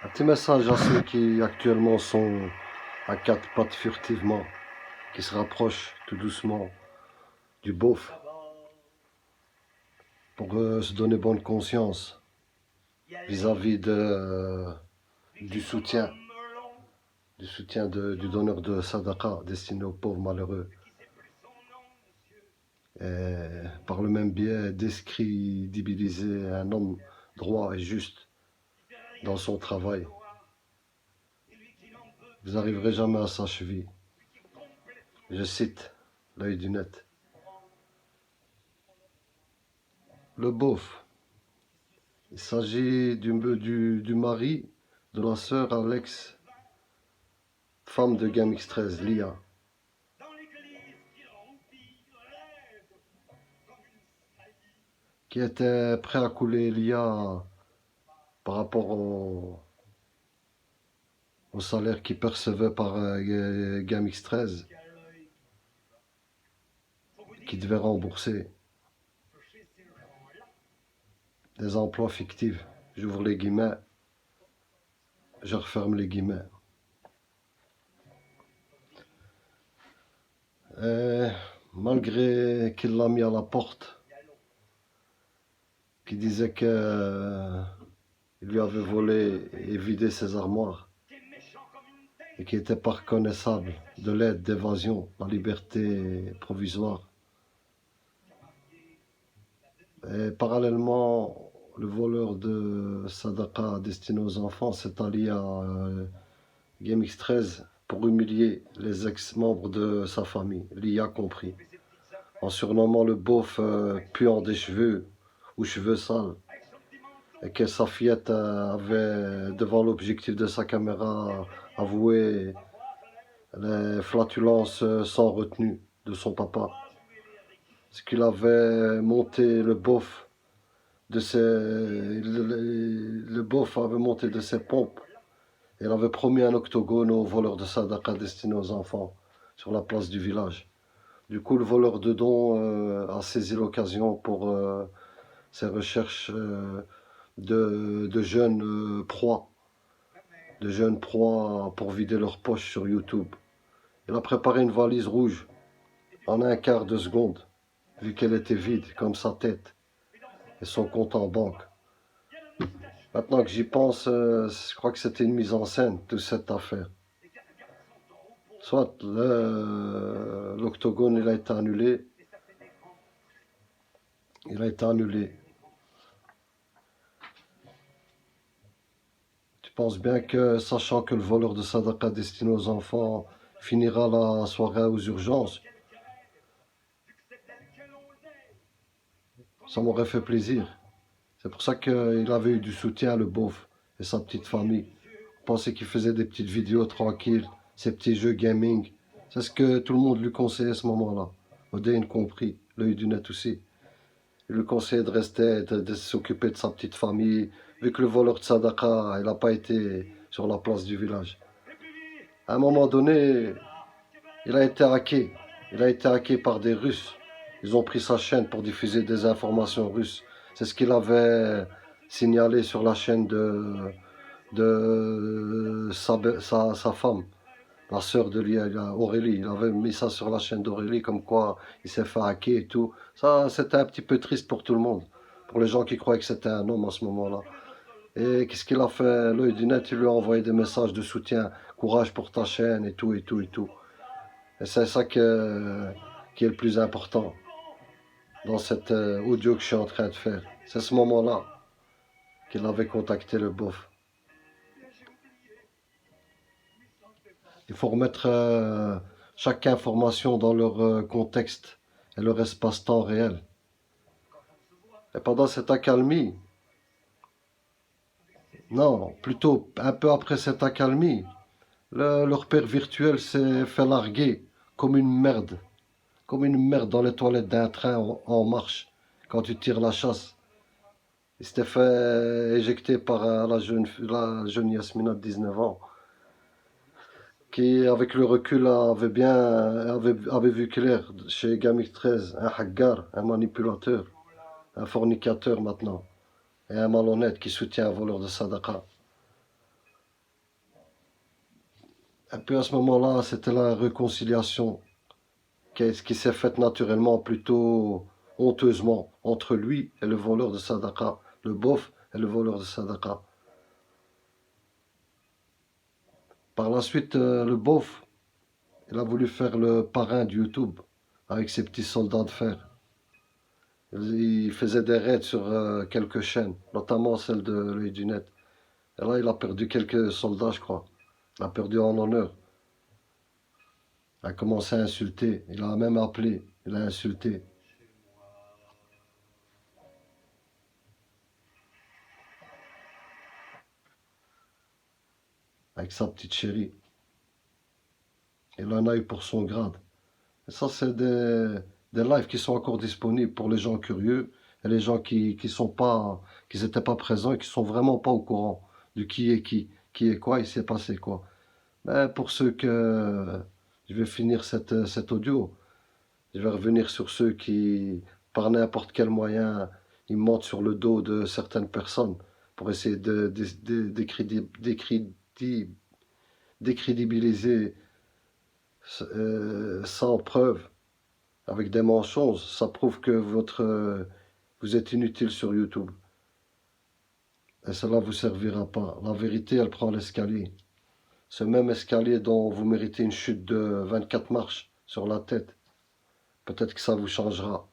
Un petit message à ceux qui actuellement sont à quatre pattes furtivement, qui se rapprochent tout doucement du beauf pour se donner bonne conscience vis-à-vis du soutien du donneur de sadaqa destiné aux pauvres malheureux. Et par le même biais, décrédibiliser un homme droit et juste dans son travail. Vous n'arriverez jamais à sa cheville. Je cite l'œil du net. Le beauf. Il s'agit du mari de la sœur à l'ex-femme de Gamix 13, Lia. Qui était prêt à couler Lia par rapport au salaire qu'il percevait par Gamix 13, qui devait rembourser des emplois fictifs. J'ouvre les guillemets, je referme les guillemets. Et malgré qu'il l'a mis à la porte, qui disait qu'il lui avait volé et vidé ses armoires, et qui était pas reconnaissable de l'aide d'évasion, la liberté provisoire. Et parallèlement, le voleur de sadaqa destiné aux enfants s'est allié à GameX 13 pour humilier les ex-membres de sa famille, l'IA compris, en surnommant le beauf puant des cheveux ou cheveux sales, et que sa fillette avait, devant l'objectif de sa caméra, avoué les flatulences sans retenue de son papa. Ce qu'il avait monté le beauf le beauf avait monté de ses pompes. Il avait promis un octogone aux voleurs de sadaqa destiné aux enfants sur la place du village. Du coup, le voleur de dons a saisi l'occasion pour ses recherches de jeunes proies, pour vider leurs poches sur YouTube. Il a préparé une valise rouge en un quart de seconde, vu qu'elle était vide comme sa tête et son compte en banque. Maintenant que j'y pense, je crois que c'était une mise en scène, toute cette affaire. Soit l'octogone, il a été annulé. Il a été annulé. Tu penses bien que, sachant que le voleur de sadaqa destiné aux enfants finira la soirée aux urgences, ça m'aurait fait plaisir. C'est pour ça qu'il avait eu du soutien, le beauf, et sa petite famille. Je pensais qu'il faisait des petites vidéos tranquilles, ses petits jeux gaming. C'est ce que tout le monde lui conseillait à ce moment-là. Odein compris, l'œil du net aussi. Il lui conseillait de rester, de s'occuper de sa petite famille, vu que le voleur de sadaqa, il n'a pas été sur la place du village. À un moment donné, il a été hacké. Il a été hacké par des Russes. Ils ont pris sa chaîne pour diffuser des informations russes. C'est ce qu'il avait signalé sur la chaîne de sa femme, la sœur de lui, Aurélie. Il avait mis ça sur la chaîne d'Aurélie, comme quoi il s'est fait hacker et tout. Ça, c'était un petit peu triste pour tout le monde, pour les gens qui croyaient que c'était un homme à ce moment-là. Et qu'est-ce qu'il a fait? L'œil du net, il lui a envoyé des messages de soutien, courage pour ta chaîne et tout, et tout, et tout. Et c'est ça qui est le plus important dans cette audio que je suis en train de faire. C'est ce moment-là qu'il avait contacté le beauf. Il faut remettre chaque information dans leur contexte et leur espace-temps réel. Et pendant cette accalmie, non, plutôt un peu après cette accalmie, leur père virtuel s'est fait larguer comme une merde dans les toilettes d'un train en marche, quand tu tires la chasse. Il s'était fait éjecter par la jeune Yasmina de 19 ans, qui, avec le recul, avait vu clair chez Gamix 13, un haggar, un manipulateur, un fornicateur maintenant, et un malhonnête qui soutient un voleur de sadaqa. Et puis à ce moment-là, c'était la réconciliation qui s'est faite naturellement, plutôt honteusement, entre lui et le voleur de sadaqa, le beauf et le voleur de sadaqa. Par la suite, le beauf, il a voulu faire le parrain de YouTube avec ses petits soldats de fer. Il faisait des raids sur quelques chaînes, notamment celle de l'œil du net. Et là, il a perdu quelques soldats, je crois. Il a perdu en honneur. Il a commencé à insulter. Il a même appelé. Il a insulté. Avec sa petite chérie. Il en a eu pour son grade. Et ça, c'est des lives qui sont encore disponibles pour les gens curieux et les gens qui n'étaient pas présents et qui sont vraiment pas au courant de qui est quoi, il s'est passé quoi. Mais pour ceux que je vais finir cet audio, je vais revenir sur ceux qui, par n'importe quel moyen, ils montent sur le dos de certaines personnes pour essayer décrédibiliser sans preuve, avec des mensonges. Ça prouve que vous êtes inutile sur YouTube. Et cela ne vous servira pas. La vérité, elle prend l'escalier. Ce même escalier dont vous méritez une chute de 24 marches sur la tête. Peut-être que ça vous changera.